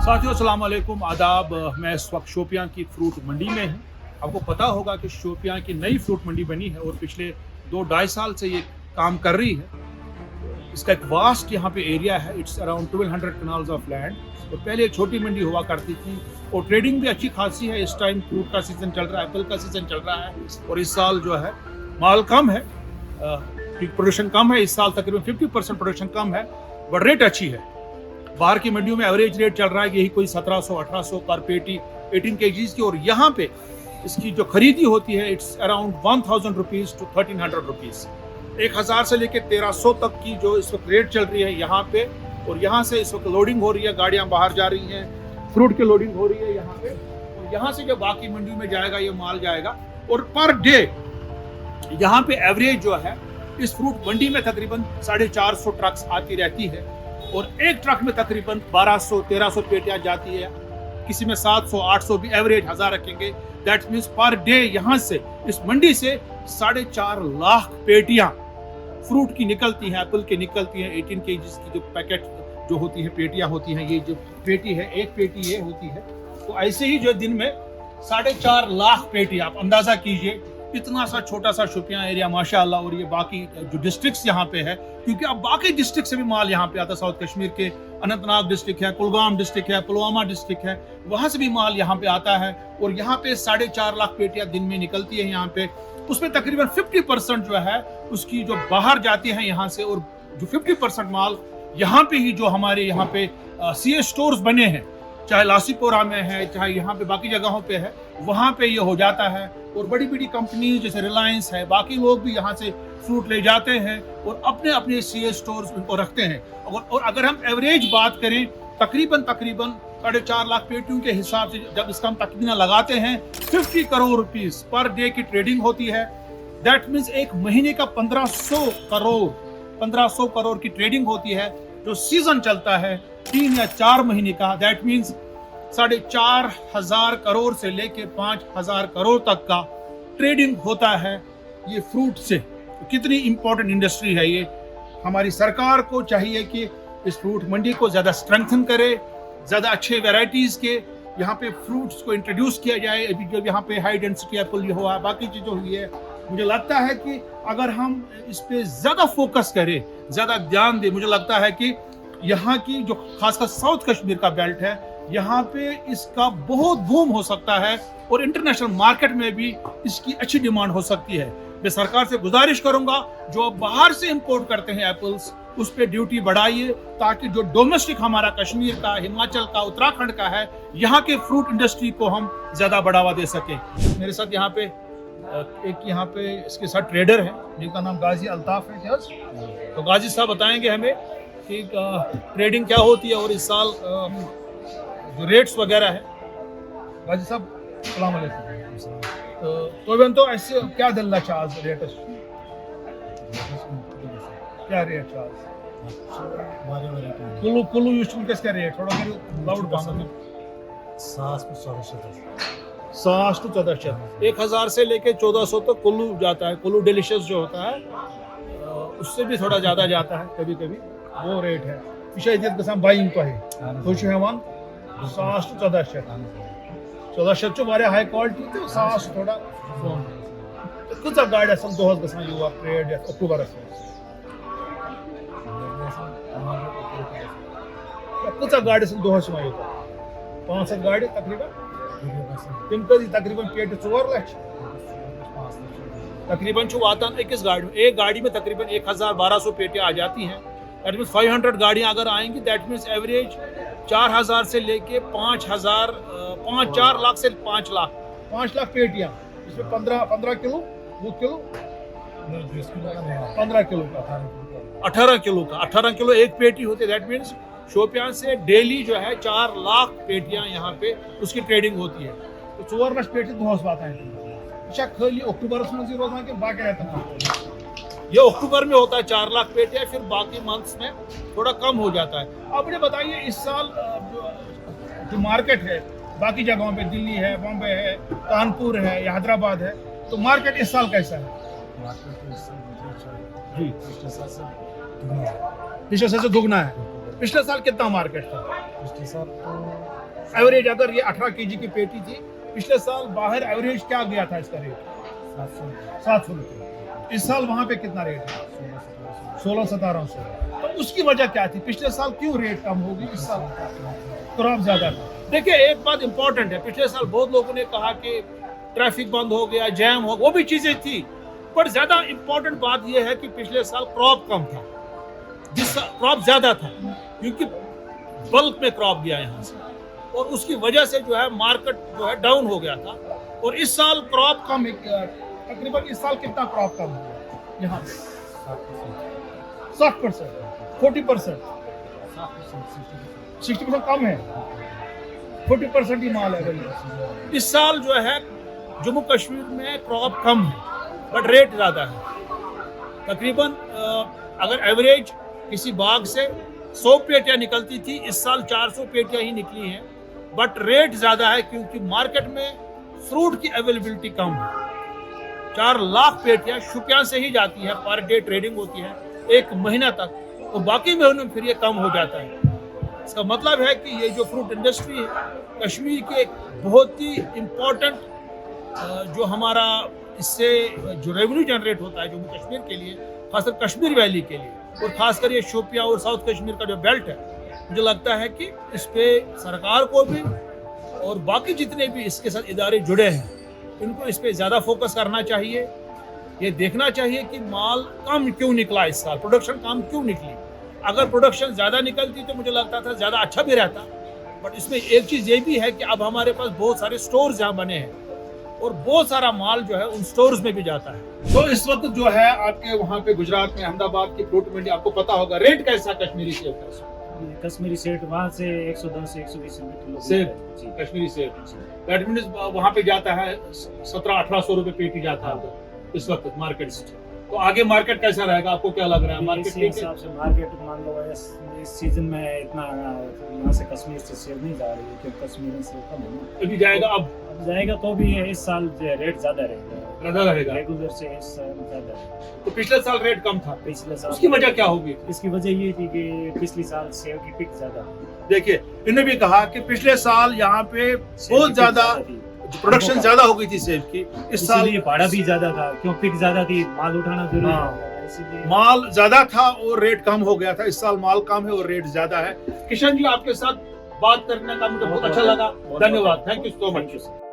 साथियों अस्सलाम वालेकुम, आदाब। मैं इस वक्त शोपियां की फ्रूट मंडी में हूँ। आपको पता होगा कि शोपियां की नई फ्रूट मंडी बनी है और पिछले 2-2.5 साल से ये काम कर रही है। इसका एक वास्ट यहाँ पे एरिया है, it's around 1200 canals of land. तो पहले एक छोटी मंडी हुआ करती थी और ट्रेडिंग भी अच्छी खासी है। इस टाइम फ्रूट का सीज़न चल रहा है, एप्पल का सीज़न चल रहा है और इस साल जो है माल कम है, प्रोडक्शन कम है। इस साल तकरीबन 50% प्रोडक्शन कम है, बट रेट अच्छी है। बाहर की मंडियों में एवरेज रेट चल रहा है यही कोई 1700-1800 पर पेटी 18 kgs की, और यहाँ पे इसकी जो खरीदी होती है it's around 1000 rupees to 1300 rupees. 1000 से लेकर 1300 तक की जो इस वक्त रेट चल रही है यहाँ पे। और यहाँ से इस वक्त लोडिंग हो रही है, गाड़ियाँ बाहर जा रही हैं, फ्रूट की लोडिंग हो रही है यहाँ पे। और यहाँ से जो बाकी मंडियों में जाएगा ये माल जाएगा। और पर डे यहाँ पे एवरेज जो है इस फ्रूट मंडी में तकरीबन 450 ट्रक्स आती रहती है और एक ट्रक में तकरीबन 1200-1300 पेटियां जाती है। किसी में 700-800 भी एवरेज 1000 रखेंगे। दैट मीन्स पर डे यहाँ से इस मंडी से 4.5 लाख पेटियां फ्रूट की निकलती हैं, एप्पल की निकलती हैं। 18 kgs की जो पैकेट जो होती है पेटियां होती हैं, ये जो पेटी है एक पेटी ये होती है। तो ऐसे ही जो दिन में 4.5 लाख पेटी, आप अंदाजा कीजिए इतना सा छोटा सा शोपियां एरिया माशाअल्लाह। और ये बाकी जो डिस्ट्रिक्ट्स यहाँ पे है, क्योंकि अब बाकी डिस्ट्रिक्ट से भी माल यहाँ पे आता है। साउथ कश्मीर के अनंतनाग डिस्ट्रिक्ट है, कुलगाम डिस्ट्रिक्ट है, पुलवामा डिस्ट्रिक्ट है, वहां से भी माल यहाँ पे आता है। और यहाँ पे 4.5 लाख पेटियां दिन में निकलती है यहाँ पे। उसमें तकरीबन 50% जो है उसकी जो बाहर जाती है यहाँ से, और जो 50% माल यहाँ पे ही जो हमारे यहाँ पे सीए स्टोर्स बने हैं, चाहे लासीपोरा में है चाहे यहाँ पे बाकी जगहों पे है, वहाँ पे ये हो जाता है। और बड़ी बड़ी कंपनी जैसे रिलायंस है, बाकी लोग भी यहाँ से फ्रूट ले जाते हैं और अपने अपने सीए स्टोर्स उनको रखते हैं। और अगर हम एवरेज बात करें तकरीबन 4.5 लाख पेटियों के हिसाब से जब इसका हम तकरीबन लगाते हैं 50 करोड़ रुपीस पर डे की ट्रेडिंग होती है। दैट मीन्स एक महीने का 1500 करोड़ की ट्रेडिंग होती है। जो सीजन चलता है 3 या 4 महीने का, दैट मीन्स 4,500 करोड़ से लेके 5,000 करोड़ तक का ट्रेडिंग होता है ये फ्रूट से। तो कितनी इंपॉर्टेंट इंडस्ट्री है ये। हमारी सरकार को चाहिए कि इस फ्रूट मंडी को ज़्यादा स्ट्रेंथन करे, ज़्यादा अच्छे वैरायटीज़ के यहाँ पे फ्रूट्स को इंट्रोड्यूस किया जाए। अभी जब यहाँ पे हाई डेंसिटी एप्पल हुआ, बाकी चीज़ों हुई है, मुझे लगता है कि अगर हम इस पे ज़्यादा फोकस करें, ज़्यादा ध्यान दें, मुझे लगता है कि यहाँ की जो खासकर साउथ कश्मीर का बेल्ट है, यहाँ पे इसका बहुत बूम हो सकता है और इंटरनेशनल मार्केट में भी इसकी अच्छी डिमांड हो सकती है। मैं सरकार से गुजारिश करूंगा जो बाहर से इंपोर्ट करते हैं एप्पल्स, उस पे ड्यूटी बढ़ाइए ताकि जो डोमेस्टिक हमारा कश्मीर का, हिमाचल का, उत्तराखंड का है, यहाँ के फ्रूट इंडस्ट्री को हम ज्यादा बढ़ावा दे सके। मेरे साथ यहाँ पे इसके साथ ट्रेडर है जिनका नाम गाजी अल्ताफ है। तो गाजी साहब बताएंगे हमें कि ट्रेडिंग क्या होती है और इस साल जो रेट्स वगैरह है। गाजी साहब अस्सलाम वालेकुम। तो ऐसे क्या दल्ला चार्ज रेट क्या रेट चार्ज कुल्लू यूजुअल किसका रेट थोड़ा मेरे लाउड बांध 7 to 1400 1000 से लेके 1400 तक कुल्लू जाता है। कुल्लू डिलीशियस जो होता है उससे भी थोड़ा ज्यादा जाता है कभी कभी, वो रेट है। इशा गसान बाइंग तो है खुश हेवान 7 to 1400 वारिया हाई क्वालिटी तो 7 थोड़ा फोन कुछ गाड़ी असल दोहस गसान युवा ट्रेड अक्टूबर कुछ गाड़ी असल दोहस में 5 गाड़ी तकरीबन तिम तकरीबन पेट 4 लाख तकरीबन वातान एक गाड़ी में तकरीबन 1200 पेटियां आ जाती हैं। दैट मीन्स 500 गाड़ियां अगर आएंगी, दैट मीन्स एवरेज 4000 से लेके 4 लाख से 5 लाख पेटियां। इसमें 15 किलो 15 किलो का 18 किलो एक पेटी होती है। दैट मीन्स शोपियां से डेली जो है 4 लाख पेटियां यहाँ पे उसकी ट्रेडिंग होती है। तो 4 लाख पेटी दोहस बात है। अच्छा खाली अक्टूबर में रोजाना के बाकी रहता है, ये अक्टूबर में होता है 4 लाख पेटियां, फिर बाकी मंथ्स में थोड़ा कम हो जाता है। अब मुझे बताइए इस साल जो मार्केट है बाकी जगहों पे, दिल्ली है, बॉम्बे है, कानपुर है या हैदराबाद है, तो मार्केट इस साल कैसा है? पिछले साल से दुगना है। पिछले साल कितना मार्केट था? पिछले साल तो एवरेज अगर ये 18 केजी की पेटी थी, पिछले साल बाहर एवरेज क्या गया था इसका रेट? 700 रुपये। इस साल वहां पे कितना रेट है? 1600-1700। तो उसकी वजह क्या थी? पिछले साल क्यों रेट कम होगी, इस साल क्रॉप ज्यादा था? देखिए एक बात इंपॉर्टेंट है, पिछले साल बहुत लोगों ने कहा कि ट्रैफिक बंद हो गया, जैम हो, वो भी चीजें थी, पर ज्यादा इंपॉर्टेंट बात यह है कि पिछले साल क्रॉप कम था, जिस क्रॉप ज्यादा था, क्योंकि बल्क में क्रॉप गया यहाँ से, और उसकी वजह से जो है मार्केट जो है डाउन हो गया था। और इस साल क्रॉप कम, तकरीबन इस साल कितना क्रॉप कम हुआ यहाँ पे? 60%, 40%, 60% कम है, 40% ही माल है। इस साल जो है जम्मू कश्मीर में क्रॉप कम है, बट रेट ज्यादा है। तकरीबन अगर एवरेज किसी बाग से 100 पेटियां निकलती थी, इस साल 400 पेटियां ही निकली हैं, बट रेट ज्यादा है क्योंकि मार्केट में फ्रूट की अवेलेबिलिटी कम है। 4 लाख पेटियां शुपियां से ही जाती है, पर डे ट्रेडिंग होती है 1 महीना तक, तो बाकी महीनों में फिर ये कम हो जाता है। इसका मतलब है कि ये जो फ्रूट इंडस्ट्री है कश्मीर की एक बहुत ही इम्पोर्टेंट जो हमारा इससे जो रेवेन्यू जनरेट होता है जम्मू कश्मीर के लिए, खासकर कश्मीर वैली के लिए, और खासकर ये शोपियां और साउथ कश्मीर का जो बेल्ट है, मुझे लगता है कि इस पे सरकार को भी और बाकी जितने भी इसके साथ इदारे जुड़े हैं, इनको इस पे ज़्यादा फोकस करना चाहिए। ये देखना चाहिए कि माल कम क्यों निकला इस साल, प्रोडक्शन कम क्यों निकली। अगर प्रोडक्शन ज़्यादा निकलती तो मुझे लगता था ज़्यादा अच्छा भी रहता, बट इसमें एक चीज़ ये भी है कि अब हमारे पास बहुत सारे स्टोर्स यहाँ बने हैं और बहुत सारा माल जो है उन स्टोर्स में भी जाता है। तो इस वक्त जो है आपके वहाँ पे गुजरात में अहमदाबाद की फ्रूट मंडी, आपको पता होगा रेट कैसा कश्मीरी सेब का? कश्मीरी सेब वहाँ से 110 से 120 रुपए किलो सेब, कश्मीरी सेब, दैट मीन्स वहाँ पे जाता है 1700-1800 रुपए पेटी जाता है इस वक्त मार्केट से। तो आगे मार्केट कैसा रहेगा, आपको क्या लग रहा है? मार्केट के हिसाब से मार्केट मान लो इस सीजन में इतना यहाँ से कश्मीर से सेब नहीं जा रही है, क्योंकि कश्मीर से कम है, अभी जाएगा, अब जाएगा तो भी इस साल रेट ज्यादा रहेगा रेगुलर से इस साल ज्यादा है। तो पिछले साल रेट कम था, पिछले साल उसकी वजह क्या होगी? इसकी वजह ये थी कि पिछले साल सेब की पिक ज्यादा। देखिए इन्होंने भी कहा कि पिछले साल यहाँ पे बहुत ज्यादा प्रोडक्शन ज्यादा हो गई थी सेब की, इस साल भाड़ा भी ज्यादा था, क्यों पिक ज्यादा थी, माल उठाना जरूरी था, इसीलिए माल ज्यादा था और रेट कम हो गया था। इस साल माल कम है और रेट ज्यादा है। किशन जी, आपके साथ बात करने का मुझे बहुत अच्छा लगा, धन्यवाद, थैंक यू सो मच।